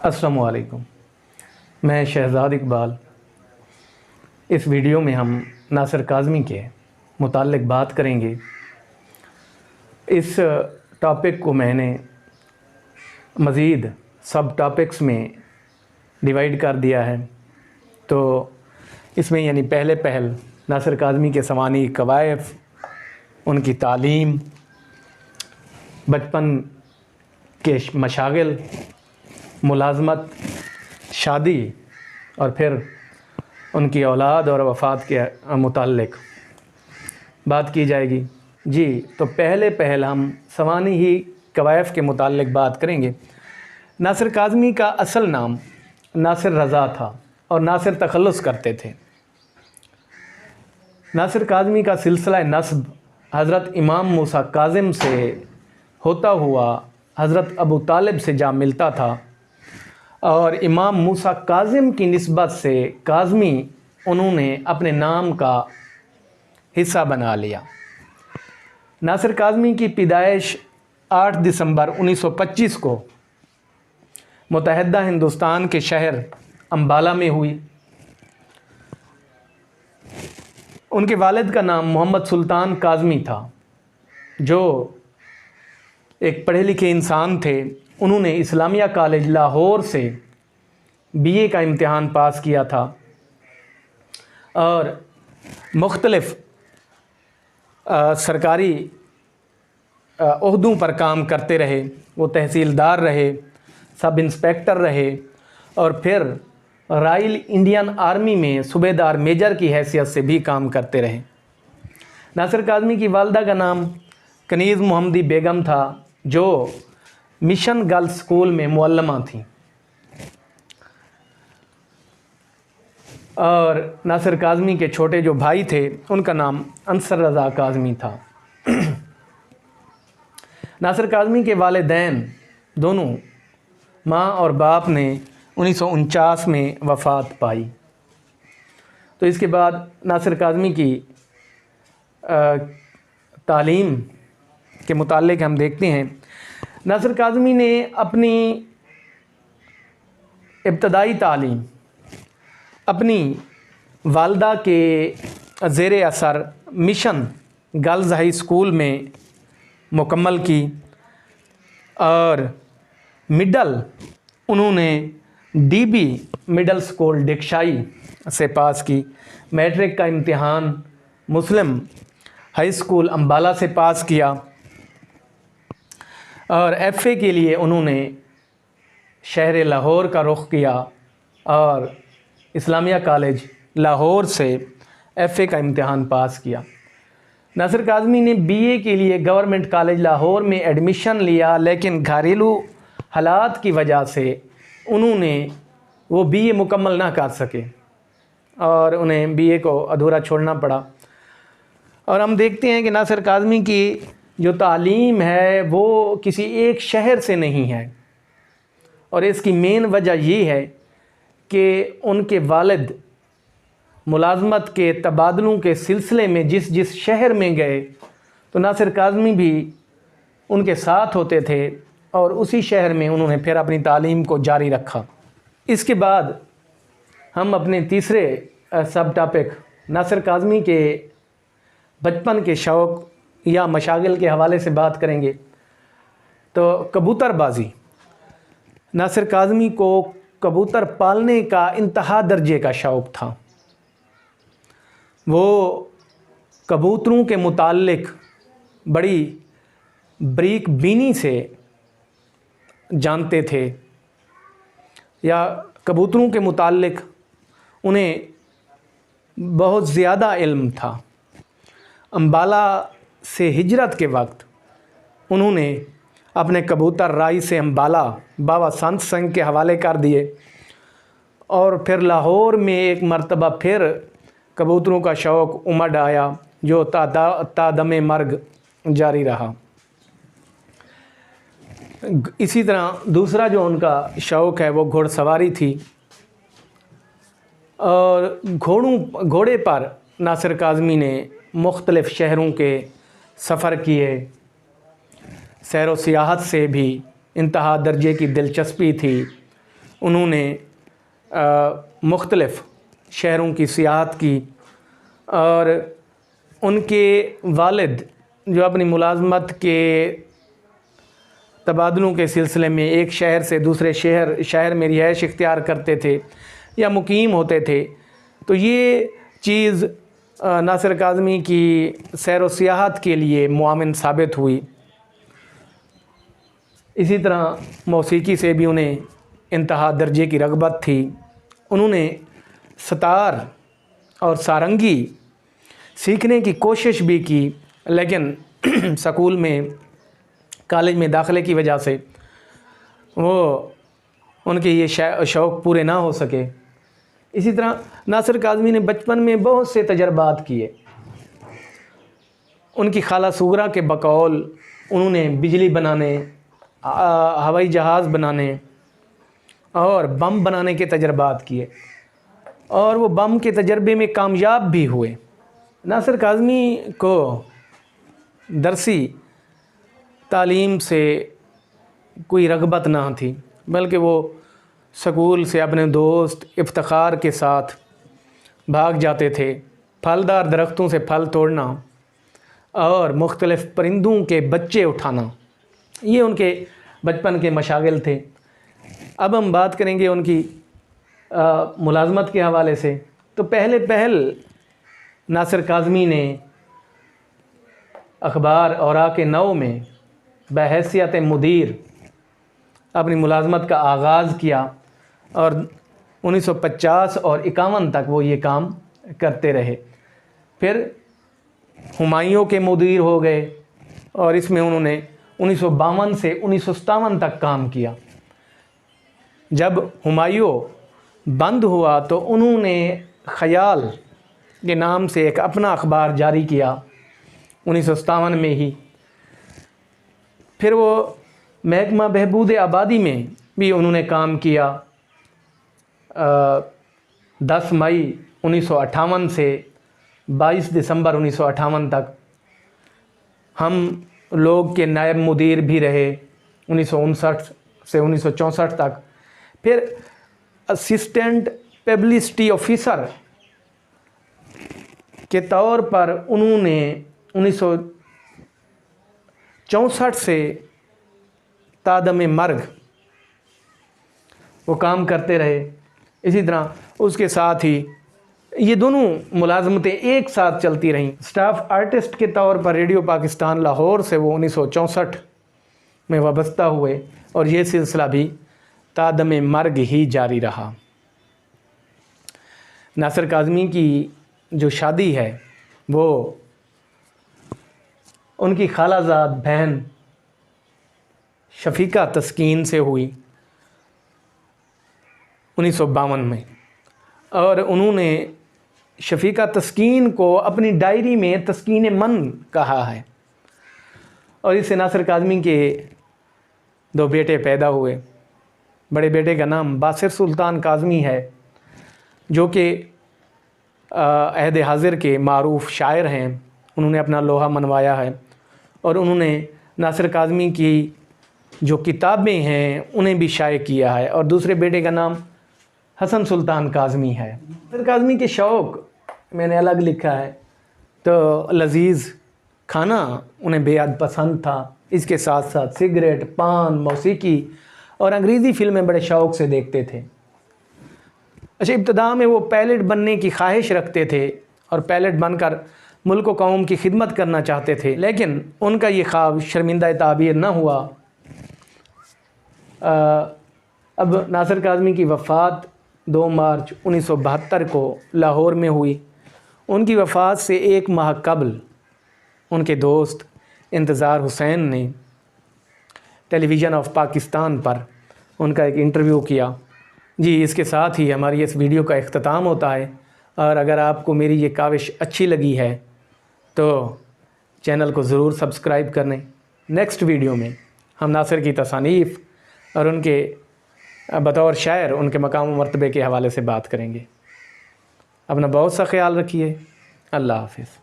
अस्सलामु अलैकुम। मैं शहजाद इकबाल। इस वीडियो में हम नासिर काज़मी के मुताल्लिक़ बात करेंगे। इस टॉपिक को मैंने मज़ीद सब टॉपिक्स में डिवाइड कर दिया है। तो इसमें यानी पहल नासिर काज़मी के सवानी कवायफ, उनकी तालीम, बचपन के मशागिल, मुलाज़मत, शादी और फिर उनकी औलाद और वफ़ात के मुताल्लिक़ बात की जाएगी। जी, तो पहल हम सवानी ही कवायफ के मुताल्लिक़ बात करेंगे। नासिर काज़मी का असल नाम नासिर रज़ा था और नासिर तखल्लुस करते थे। नासिर काज़मी का सिलसिला नस्ब हज़रत इमाम मूसा काज़िम से होता हुआ हज़रत अबू तालिब से जा मिलता था और इमाम मूसा काज़िम की निस्बत से काज़मी उन्होंने अपने नाम का हिस्सा बना लिया। नासिर काज़मी की पैदाइश 8 दिसंबर 1925 को मुतहदा हिंदुस्तान के शहर अम्बाला में हुई। उनके वालिद का नाम मोहम्मद सुल्तान काज़मी था, जो एक पढ़े लिखे इंसान थे। उन्होंने इस्लामिया कॉलेज लाहौर से बीए का इम्तिहान पास किया था और मुख्तलिफ़ सरकारी ओहदों पर काम करते रहे। वो तहसीलदार रहे, सब इंस्पेक्टर रहे और फिर रॉयल इंडियन आर्मी में सूबेदार मेजर की हैसियत से भी काम करते रहे। नासिर काज़मी की वालदा का नाम कनीज़ मोहम्मदी बेगम था, जो मिशन गर्ल्स स्कूल में मुअल्लमा थी। और नासिर काज़मी के छोटे जो भाई थे, उनका नाम अंसर रज़ा काज़मी था। नासिर काज़मी के वालिदैन दोनों माँ और बाप ने 1949 में वफ़ात पाई। तो इसके बाद नासिर काज़मी की तालीम के मुताल्लिक़ हम देखते हैं। नासिर काज़मी ने अपनी इब्तदाई तालीम अपनी वालदा के ज़ेरे असर मिशन गर्ल्स हाई स्कूल में मुकम्मल की और मिडल उन्होंने डीबी मिडल स्कूल डिक्शाई से पास की। मैट्रिक का इम्तिहान मुस्लिम हाई स्कूल अम्बाला से पास किया और एफ़ए के लिए उन्होंने शहर लाहौर का रुख किया और इस्लामिया कॉलेज लाहौर से एफ़ए का इम्तिहान पास किया। नासिर काज़मी ने बीए के लिए गवर्नमेंट कॉलेज लाहौर में एडमिशन लिया, लेकिन घरेलू हालात की वजह से उन्होंने वो बीए मुकम्मल ना कर सके और उन्हें बीए को अधूरा छोड़ना पड़ा। और हम देखते हैं कि नासिर काज़मी की जो तालीम है वो किसी एक शहर से नहीं है और इसकी मेन वजह ये है कि उनके वालिद मुलाज़मत के तबादलों के सिलसिले में जिस शहर में गए तो नासिर काज़मी भी उनके साथ होते थे और उसी शहर में उन्होंने फिर अपनी तालीम को जारी रखा। इसके बाद हम अपने तीसरे सब टॉपिक नासिर काज़मी के बचपन के शौक़ या मशागिल के हवाले से बात करेंगे। तो कबूतरबाज़ी, नासिर काज़मी को कबूतर पालने का इंतहा दर्जे का शौक़ था। वो कबूतरों के मुताल्लिक़ बड़ी बरीक बीनी से जानते थे या कबूतरों के मुताल्लिक़ उन्हें बहुत ज़्यादा इल्म था। अम्बाला से हिजरत के वक्त उन्होंने अपने कबूतर राई से अम्बाला बाबा संत संग के हवाले कर दिए और फिर लाहौर में एक मर्तबा फिर कबूतरों का शौक़ उमड़ आया, जो तादमे मर्ग जारी रहा। इसी तरह दूसरा जो उनका शौक़ है वो घोड़सवारी थी और घोड़े पर नासिर काज़मी ने मुख्तलिफ़ शहरों के सफ़र किए। सैर व सियाहत से भी इंतहा दर्जे की दिलचस्पी थी انہوں نے مختلف شہروں کی سیاحت کی، اور ان کے والد جو اپنی ملازمت کے تبادلوں کے سلسلے میں ایک شہر سے دوسرے شہر میں رہائش اختیار کرتے تھے یا مقیم ہوتے تھے، تو یہ چیز ناصر کاظمی کی سیر و سیاحت کے لیے معاون ثابت ہوئی۔ اسی طرح موسیقی سے بھی انہیں انتہا درجے کی رغبت تھی۔ انہوں نے ستار اور سارنگی سیکھنے کی کوشش بھی کی، لیکن سکول میں کالج میں داخلے کی وجہ سے وہ ان کے یہ شوق پورے نہ ہو سکے۔ اسی طرح ناصر کاظمی نے بچپن میں بہت سے تجربات کیے۔ ان کی خالہ صغرا کے بقول انہوں نے بجلی بنانے، ہوائی جہاز بنانے اور بم بنانے کے تجربات کیے، اور وہ بم کے تجربے میں کامیاب بھی ہوئے۔ ناصر کاظمی کو درسی تعلیم سے کوئی رغبت نہ تھی، بلکہ وہ سکول سے اپنے دوست افتخار کے ساتھ بھاگ جاتے تھے۔ پھلدار درختوں سے پھل توڑنا اور مختلف پرندوں کے بچے اٹھانا، یہ ان کے بچپن کے مشاغل تھے۔ اب ہم بات کریں گے ان کی ملازمت کے حوالے سے۔ تو پہل ناصر کاظمی نے اخبار اوراق نو میں بحیثیت مدیر اپنی ملازمت کا آغاز کیا، اور 1950 اور 51 تک وہ یہ کام کرتے رہے۔ پھر ہمایوں کے مدیر ہو گئے، اور اس میں انہوں نے 1952 سے 1957 تک کام کیا۔ جب ہمایوں بند ہوا تو انہوں نے خیال کے نام سے ایک اپنا اخبار جاری کیا 1957 میں ہی۔ پھر وہ محکمہ بہبود آبادی میں بھی انہوں نے کام کیا 10 مئی 1958 سے 22 دسمبر 1958 تک۔ ہم لوگ کے نائب مدیر بھی رہے 1959 سے 1964 تک۔ پھر اسسٹنٹ پبلسٹی آفیسر کے طور پر انہوں نے 1964 سے تادم مرگ وہ کام کرتے رہے۔ اسی طرح اس کے ساتھ ہی یہ دونوں ملازمتیں ایک ساتھ چلتی رہیں۔ سٹاف آرٹسٹ کے طور پر ریڈیو پاکستان لاہور سے وہ 1964 میں وابستہ ہوئے، اور یہ سلسلہ بھی تادم مرگ ہی جاری رہا۔ ناصر کاظمی کی جو شادی ہے وہ ان کی خالہ زاد بہن شفیقہ تسکین سے ہوئی 1952 میں، اور انہوں نے شفیقہ تسکین کو اپنی ڈائری میں تسکین من کہا ہے۔ اور اس سے ناصر کاظمی کے 2 بیٹے پیدا ہوئے۔ بڑے بیٹے کا نام باصر سلطان کاظمی ہے، جو کہ عہد حاضر کے معروف شاعر ہیں۔ انہوں نے اپنا لوحہ منوایا ہے، اور انہوں نے ناصر کاظمی کی جو کتابیں ہیں انہیں بھی شائع کیا ہے۔ اور دوسرے بیٹے کا نام حسن سلطان کاظمی ہے۔ ناصر کاظمی کے شوق میں نے الگ لکھا ہے، تو لذیذ کھانا انہیں بے حد پسند تھا۔ اس کے ساتھ ساتھ سگریٹ، پان، موسیقی اور انگریزی فلمیں بڑے شوق سے دیکھتے تھے۔ اچھا، ابتدا میں وہ پائلٹ بننے کی خواہش رکھتے تھے، اور پائلٹ بن کر ملک و قوم کی خدمت کرنا چاہتے تھے، لیکن ان کا یہ خواب شرمندہ تعبیر نہ ہوا۔ اب ناصر کاظمی کی وفات 2 مارچ 1972 کو لاہور میں ہوئی۔ ان کی وفات سے 1 ماہ قبل ان کے دوست انتظار حسین نے ٹیلی ویژن آف پاکستان پر ان کا ایک انٹرویو کیا۔ جی، اس کے ساتھ ہی ہماری اس ویڈیو کا اختتام ہوتا ہے، اور اگر آپ کو میری یہ کاوش اچھی لگی ہے تو چینل کو ضرور سبسکرائب کر لیں۔ نیکسٹ ویڈیو میں ہم ناصر کی تصانیف اور ان کے بطور شاعر ان کے مقام و مرتبے کے حوالے سے بات کریں گے۔ اپنا بہت سا خیال رکھیے۔ اللہ حافظ۔